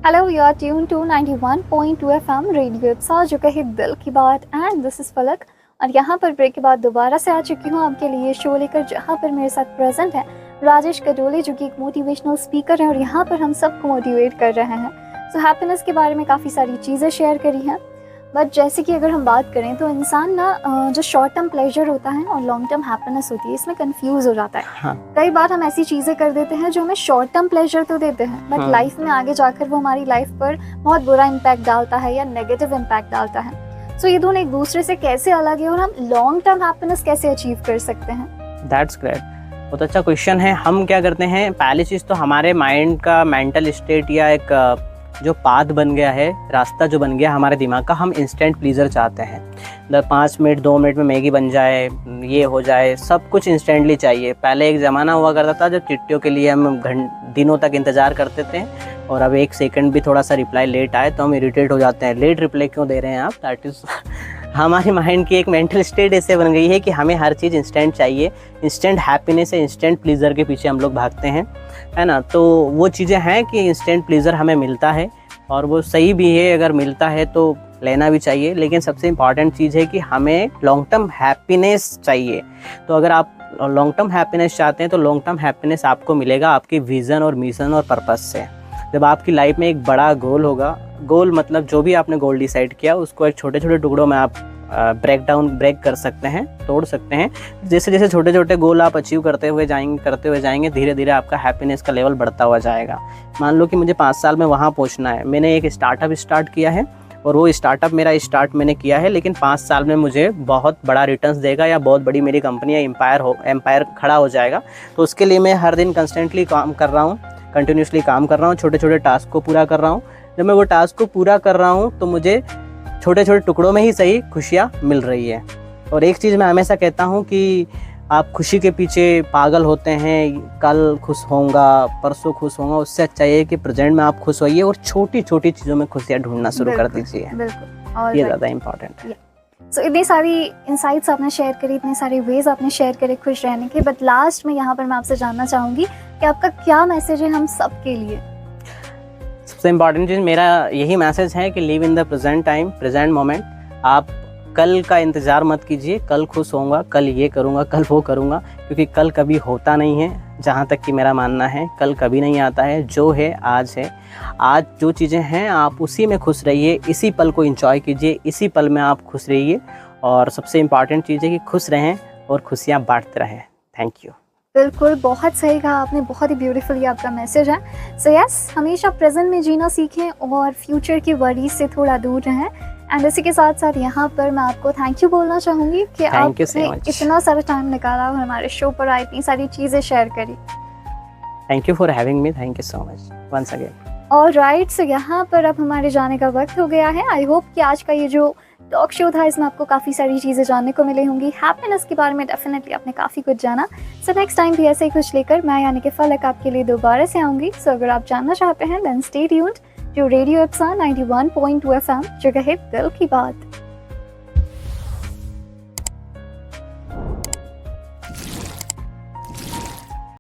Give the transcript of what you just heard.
Hello, you are tuned to 91.2 FM radio Ipsa जो कहे दिल की बात एंड दिस इज फलक। और यहाँ पर ब्रेक के बाद दोबारा से आ चुकी हूँ आपके लिए शो लेकर, जहाँ पर मेरे साथ प्रेजेंट है राजेश कटोले जो कि एक मोटिवेशनल स्पीकर है और यहाँ पर हम सबको मोटिवेट कर रहे हैं। सो हैप्पीनेस के बारे में काफ़ी सारी चीज़ें शेयर करी हैं, बट जैसे कि अगर हम बात करें तो इंसान ना जो शॉर्ट टर्म प्लेजर होता है और लॉन्ग टर्म हैप्पीनेस होती है, इसमें कंफ्यूज हो जाता है। हाँ। कई बार हम ऐसी चीज़ें कर देते हैं जो हमें शॉर्ट टर्म प्लेजर तो देते हैं, बट लाइफ में आगे जाकर वो हमारी लाइफ पर बहुत बुरा इम्पैक्ट डालता है या नेगेटिव इम्पैक्ट डालता है। सो ये दोनों एक दूसरे से कैसे अलग है और हम लॉन्ग टर्म हैप्पीनेस कैसे अचीव कर सकते हैं? दैट्स ग्रेट, बहुत अच्छा क्वेश्चन है। हम क्या करते हैं, पहली चीज़ तो हमारे माइंड का मेंटल स्टेट या एक जो पाथ बन गया है, रास्ता जो बन गया हमारे दिमाग का, हम इंस्टेंट प्लीज़र चाहते हैं। 5 मिनट 2 मिनट में मैगी बन जाए, ये हो जाए, सब कुछ इंस्टेंटली चाहिए। पहले एक ज़माना हुआ करता था जब चिट्ठियों के लिए हम दिनों तक इंतज़ार करते थे, और अब 1 सेकंड भी थोड़ा सा रिप्लाई लेट आए तो हम इरिटेट हो जाते हैं। लेट रिप्लाई क्यों दे रहे हैं आप? दैट इज़ हमारे माइंड की एक मेंटल स्टेट ऐसे बन गई है कि हमें हर चीज़ इंस्टेंट चाहिए। इंस्टेंट हैप्पीनेस है, इंस्टेंट प्लीज़र के पीछे हम लोग भागते हैं, है ना। तो वो चीज़ें हैं कि इंस्टेंट प्लीज़र हमें मिलता है और वो सही भी है, अगर मिलता है तो लेना भी चाहिए। लेकिन सबसे इम्पॉर्टेंट चीज़ है कि हमें लॉन्ग टर्म हैप्पीनेस चाहिए। तो अगर आप लॉन्ग टर्म हैप्पीनेस चाहते हैं तो लॉन्ग टर्म हैप्पीनेस आपको मिलेगा आपके विज़न और मिशन और पर्पस से। जब आपकी लाइफ में एक बड़ा गोल होगा, गोल मतलब जो भी आपने गोल डिसाइड किया उसको एक छोटे छोटे टुकड़ों में आप ब्रेक कर सकते हैं, तोड़ सकते हैं। जैसे जैसे छोटे छोटे गोल आप अचीव करते हुए जाएंगे धीरे धीरे आपका हैप्पीनेस का लेवल बढ़ता हुआ जाएगा। मान लो कि मुझे 5 साल में वहाँ पहुँचना है, मैंने एक स्टार्टअप स्टार्ट किया है और वो स्टार्टअप मेरा स्टार्ट मैंने किया है, लेकिन 5 साल में मुझे बहुत बड़ा रिटर्न्स देगा या बहुत बड़ी मेरी कंपनी या एम्पायर खड़ा हो जाएगा। तो उसके लिए मैं हर दिन कंस्टेंटली काम कर रहा हूँ, कंटिन्यूसली काम कर रहा हूँ, छोटे छोटे टास्क को पूरा कर रहा हूँ। जब मैं वो टास्क को पूरा कर रहा हूँ तो मुझे छोटे छोटे टुकड़ों में ही सही खुशियाँ मिल रही है। और एक चीज़ मैं हमेशा कहता हूँ कि आप खुशी के पीछे पागल होते हैं, कल खुश होऊंगा, परसों खुश होऊंगा, उससे अच्छा ये कि प्रेजेंट में आप खुश होइए और छोटी छोटी चीज़ों में खुशियाँ ढूंढना शुरू कर दीजिए। बिल्कुल, ये ज़्यादा इम्पोर्टेंट है। सो इतनी सारी इंसाइट्स आपने शेयर करी, इतने सारे वेज आपने शेयर करे खुश रहने के, बट लास्ट में यहाँ पर मैं आपसे जानना चाहूँगी कि आपका क्या मैसेज है हम सब के लिए? सबसे इम्पॉर्टेंट चीज़ मेरा यही मैसेज है कि live in the present time, present moment. आप कल का इंतज़ार मत कीजिए, कल खुश होऊंगा, कल ये करूँगा, कल वो करूँगा, क्योंकि कल कभी होता नहीं है। जहाँ तक कि मेरा मानना है कल कभी नहीं आता है, जो है आज है। आज जो चीज़ें हैं आप उसी में खुश रहिए, इसी पल को एंजॉय कीजिए, इसी पल में आप खुश रहिए। और सबसे इम्पॉर्टेंट चीज़ है कि खुश रहें और खुशियाँ बांटते रहें। Thank you. बिल्कुल, बहुत सही कहा आपने, बहुत ही ब्यूटीफुल आपका मैसेज है। सो यस, हमेशा प्रेजेंट में जीना सीखें और फ्यूचर की वरीज से थोड़ा दूर रहें। एंड इसी के साथ साथ यहाँ पर मैं आपको थैंक यू बोलना चाहूँगी कि आपने इतना सारा टाइम निकाला और हमारे शो पर आए, इतनी सारी चीज़ें शेयर करी। Thank you for having me, thank you so much once again. Alright, so यहाँ पर अब हमारे जाने का वक्त हो गया है। आई होप कि आज का ये जो टॉक शो था इसमें आपको काफ़ी सारी चीज़ें जानने को मिली होंगी। हैप्पीनेस के बारे में डेफिनेटली आपने काफ़ी कुछ जाना। सो नेक्स्ट टाइम भी ऐसे ही कुछ लेकर मैं यानी कि फलक आपके लिए दोबारा से आऊँगी। सो अगर आप जानना चाहते हैं then stay tuned to radio Ipsa 91.2 FM जो कहे दिल की बात।